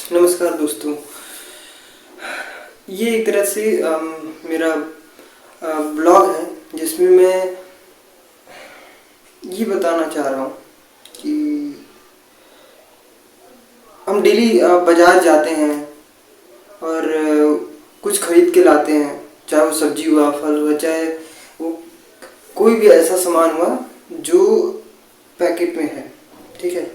नमस्कार दोस्तों। ये एक तरह से मेरा ब्लॉग है जिसमें मैं ये बताना चाह रहा हूँ कि हम डेली बाज़ार जाते हैं और कुछ खरीद के लाते हैं, चाहे वो सब्जी हुआ, फल हुआ, चाहे वो कोई भी ऐसा सामान हुआ जो पैकेट में है। ठीक है।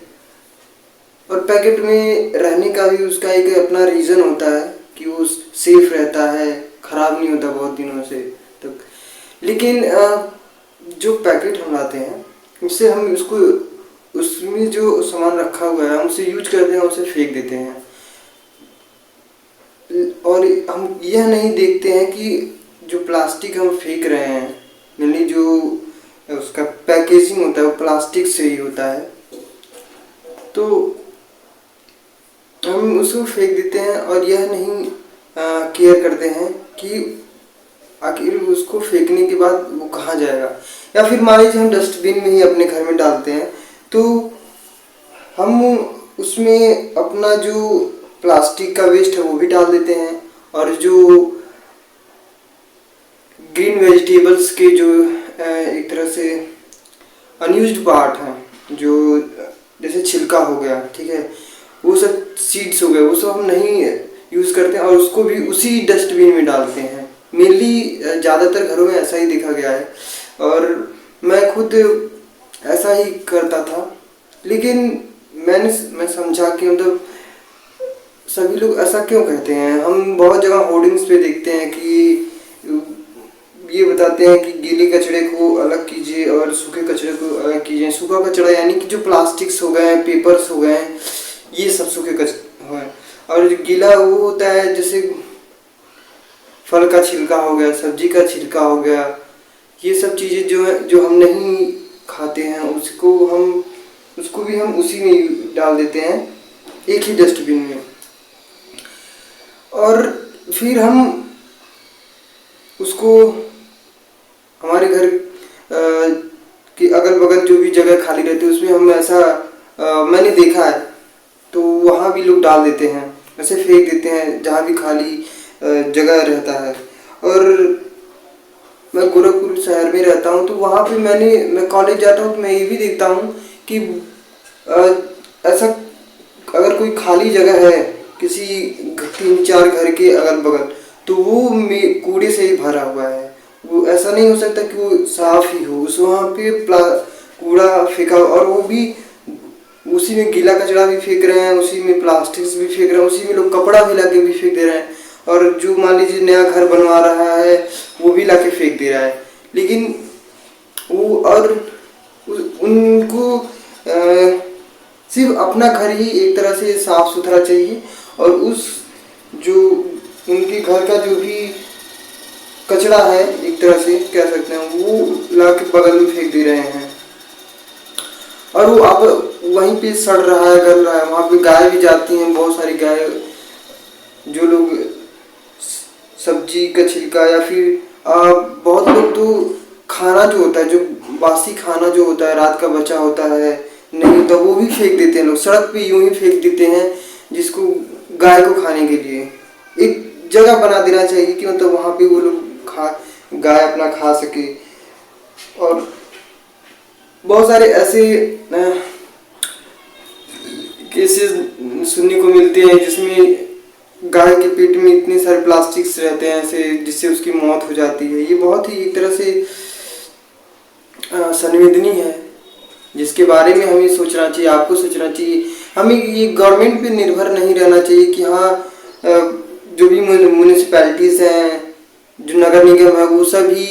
और पैकेट में रहने का भी उसका एक अपना रीज़न होता है कि वो सेफ रहता है, ख़राब नहीं होता बहुत दिनों से तक। लेकिन जो पैकेट हम लाते हैं उससे हम उसको उसमें जो सामान रखा हुआ है हम उसे यूज करते हैं, उसे फेंक देते हैं। और हम यह नहीं देखते हैं कि जो प्लास्टिक हम फेंक रहे हैं, यानी जो उसका पैकेजिंग होता है वो प्लास्टिक से ही होता है। तो हम उसको फेंक देते हैं और यह नहीं केयर करते हैं कि आखिर उसको फेंकने के बाद वो कहाँ जाएगा। या फिर मान लीजिए हम डस्टबिन में ही अपने घर में डालते हैं, तो हम उसमें अपना जो प्लास्टिक का वेस्ट है वो भी डाल देते हैं, और जो ग्रीन वेजिटेबल्स के जो एक तरह से अनयूज्ड पार्ट हैं, जो जैसे छिलका हो गया, ठीक है, वो सब सीड्स हो गए, वो सब हम नहीं यूज़ करते हैं और उसको भी उसी डस्टबिन में डालते हैं। मेनली ज़्यादातर घरों में ऐसा ही देखा गया है और मैं खुद ऐसा ही करता था। लेकिन मैं समझा कि मतलब सभी लोग ऐसा क्यों कहते हैं। हम बहुत जगह होर्डिंग्स पे देखते हैं कि ये बताते हैं कि गीले कचरे को अलग कीजिए और सूखे कचरे को अलग कीजिए। सूखा कचरा यानी कि जो प्लास्टिक्स हो गए, पेपर्स हो गए, ये सब सूखे कचरे हैं। और जो गीला वो होता है जैसे फल का छिलका हो गया, सब्जी का छिलका हो गया, ये सब चीज़ें जो है जो हम नहीं खाते हैं उसको भी हम उसी में डाल देते हैं, एक ही डस्टबिन में। और फिर हम उसको हमारे घर के अगल बगल जो भी जगह खाली रहती है उसमें हम ऐसा मैंने देखा है, तो वहाँ भी लोग डाल देते हैं, ऐसे फेंक देते हैं जहाँ भी खाली जगह रहता है। और मैं गोरखपुर शहर में रहता हूँ, तो वहाँ पे मैं कॉलेज जाता हूँ तो मैं ये भी देखता हूँ कि ऐसा अगर कोई खाली जगह है किसी 3-4 घर के अगल बगल, तो वो कूड़े से ही भरा हुआ है। वो ऐसा नहीं हो सकता कि वो साफ ही हो, उस वहाँ पे कूड़ा फेंका, और वो भी उसी में गीला कचरा भी फेंक रहे हैं, उसी में प्लास्टिक्स भी फेंक रहे हैं, उसी में लोग कपड़ा भी लाके भी फेंक दे रहे हैं। और जो मान लीजिए नया घर बनवा रहा है वो भी लाके फेंक दे रहा है। लेकिन वो और उनको सिर्फ अपना घर ही एक तरह से साफ सुथरा चाहिए, और उस जो उनके घर का जो भी कचरा है एक तरह से कह सकते हैं वो लाके बगल में फेंक दे रहे हैं। और वो अब वहीं पे सड़ रहा है, गल रहा है। वहाँ पे गाय भी जाती हैं, बहुत सारी गाय, जो लोग सब्जी का छिलका या फिर बहुत लोग तो खाना जो होता है, जो बासी खाना जो होता है, रात का बचा होता है, नहीं तो वो भी फेंक देते हैं। लोग सड़क पे यूं ही फेंक देते हैं जिसको गाय को खाने के लिए। एक जगह बना देना चाहिए कि मतलब वहाँ पे वो लोग गाय अपना खा सके। और बहुत सारे ऐसे केसेस सुनने को मिलते हैं जिसमें गाय के पेट में इतने सारे प्लास्टिक्स रहते हैं ऐसे, जिससे उसकी मौत हो जाती है। ये बहुत ही एक तरह से संवेदनीय है, जिसके बारे में हमें सोचना चाहिए, आपको सोचना चाहिए। हमें ये गवर्नमेंट पे निर्भर नहीं रहना चाहिए कि हाँ जो भी म्यूनिसिपैलिटीज़ हैं, जो नगर निगम है, वो सभी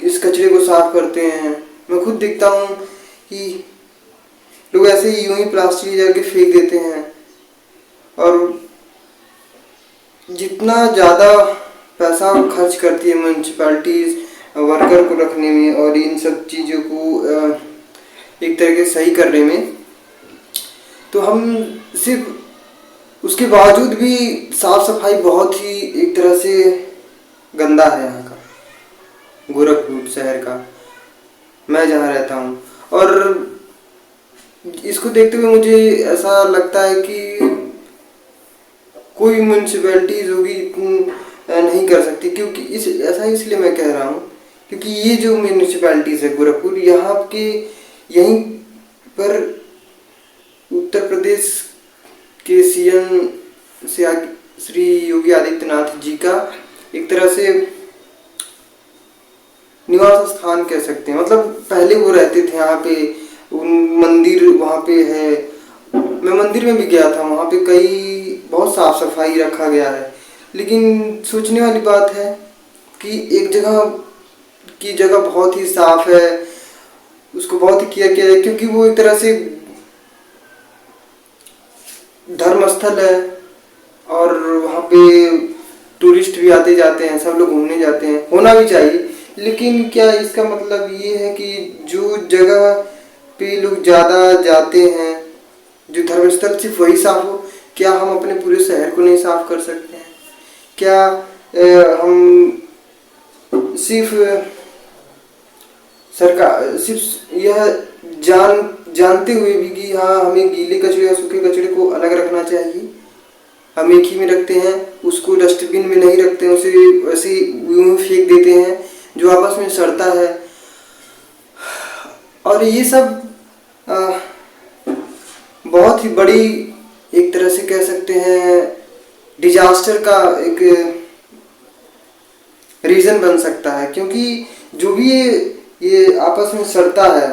इस कचरे को साफ करते हैं। मैं खुद देखता हूँ कि लोग ऐसे ही यूं ही प्लास्टिक जाके फेंक देते हैं। और जितना ज़्यादा पैसा खर्च करती है म्यूनिसिपैलिटीज़ वर्कर को रखने में और इन सब चीज़ों को एक तरह के सही करने में, तो हम सिर्फ उसके बावजूद भी साफ सफाई बहुत ही एक तरह से गंदा है यहाँ का, गोरखपुर शहर का, मैं जहाँ रहता हूँ। और इसको देखते हुए मुझे ऐसा लगता है कि कोई म्यूनसिपैलिटीज़ होगी नहीं कर सकती। क्योंकि ऐसा इसलिए मैं कह रहा हूँ क्योंकि ये जो म्यूनसिपैलिटीज़ है गोरखपुर, यहाँ के यहीं पर उत्तर प्रदेश के सीएम श्री योगी आदित्यनाथ जी का एक तरह से निवास स्थान कह सकते हैं। मतलब पहले वो रहते थे यहाँ पे, मंदिर वहाँ पे है, मैं मंदिर में भी गया था, वहाँ पे बहुत साफ सफाई रखा गया है। लेकिन सोचने वाली बात है कि एक जगह बहुत ही साफ है, उसको बहुत ही किया गया है क्योंकि वो एक तरह से धर्म स्थल है और वहाँ पे टूरिस्ट भी आते जाते हैं, सब लोग घूमने जाते हैं, होना भी चाहिए। लेकिन क्या इसका मतलब ये है कि जो जगह पे लोग ज़्यादा जाते हैं, जो धर्मस्थल सिर्फ वही साफ हो? क्या हम अपने पूरे शहर को नहीं साफ कर सकते हैं? क्या हम सिर्फ यह जानते हुए भी कि हाँ हमें गीले कचरे और सूखे कचरे को अलग रखना चाहिए, हम एक ही में रखते हैं, उसको डस्टबिन में नहीं रखते हैं, उसे वैसे यूं फेंक देते हैं जो आपस में सड़ता है। और ये सब बहुत ही बड़ी एक तरह से कह सकते हैं डिजास्टर का एक रीज़न बन सकता है। क्योंकि जो भी ये आपस में सड़ता है,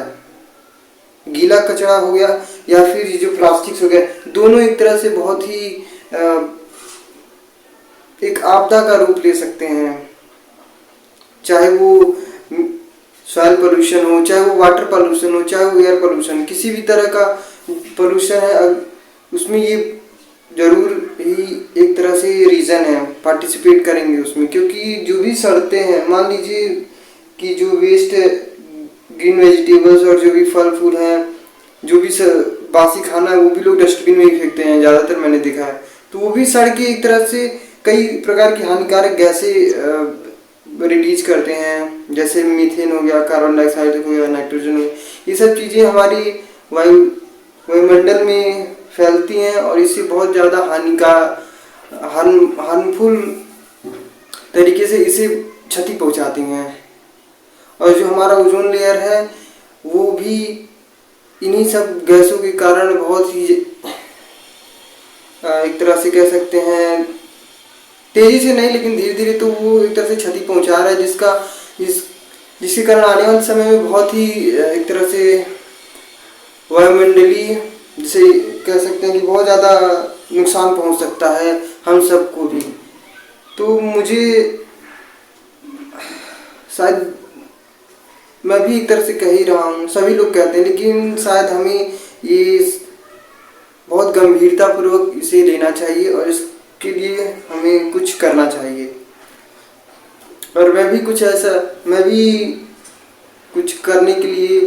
गीला कचरा हो गया या फिर ये जो प्लास्टिक्स हो गया, दोनों एक तरह से बहुत ही एक आपदा का रूप ले सकते हैं। चाहे वो सॉइल पोल्यूशन हो, चाहे वो वाटर पोल्यूशन हो, चाहे वो एयर पोल्यूशन, किसी भी तरह का पोल्यूशन है, उसमें ये जरूर ही एक तरह से रीज़न है, पार्टिसिपेट करेंगे उसमें। क्योंकि जो भी सड़ते हैं, मान लीजिए कि जो वेस्ट ग्रीन वेजिटेबल्स और जो भी फल फूल हैं, जो भी बासी खाना है, वो भी लोग डस्टबिन में ही फेंकते हैं ज़्यादातर, मैंने देखा है। तो वो भी सड़ के एक तरह से कई प्रकार की हानिकारक गैसें रिलीज करते हैं, जैसे मीथेन हो गया, कार्बन डाइऑक्साइड हो गया, नाइट्रोजन हो गया। ये सब चीज़ें हमारी वायुमंडल में फैलती हैं और इससे बहुत ज़्यादा हार्मफुल तरीके से इसे क्षति पहुंचाती हैं। और जो हमारा ओजोन लेयर है वो भी इन्हीं सब गैसों के कारण बहुत ही एक तरह से कह सकते हैं तेजी से नहीं, लेकिन धीरे धीरे तो वो एक तरह से क्षति पहुंचा रहा है, जिसके कारण आने वाले समय में बहुत ही एक तरह से वायुमंडलीय, जिसे कह सकते हैं कि बहुत ज़्यादा नुकसान पहुंच सकता है हम सबको भी। तो मुझे शायद मैं भी एक तरह से कह ही रहा हूँ, सभी लोग कहते हैं, लेकिन शायद हमें ये बहुत गंभीरतापूर्वक इसे लेना चाहिए और इसके लिए हमें कुछ करना चाहिए। और मैं भी कुछ करने के लिए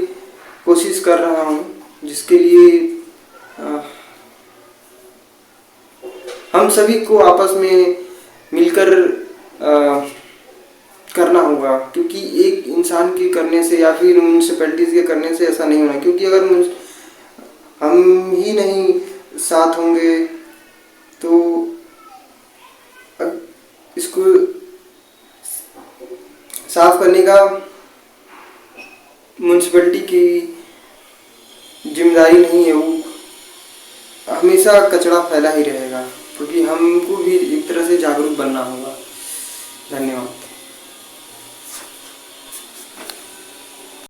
कोशिश कर रहा हूँ, जिसके लिए हम सभी को आपस में मिलकर करना होगा। क्योंकि एक इंसान के करने से या फिर म्यूनसिपैलिटीज़ के करने से ऐसा नहीं होना। क्योंकि अगर हम ही नहीं साथ होंगे तो इसको साफ करने का म्यूनसिपैलिटी की जिम्मेदारी नहीं है, वो हमेशा कचरा फैला ही रहेगा। क्योंकि हमको भी एक तरह से जागरूक बनना होगा। धन्यवाद।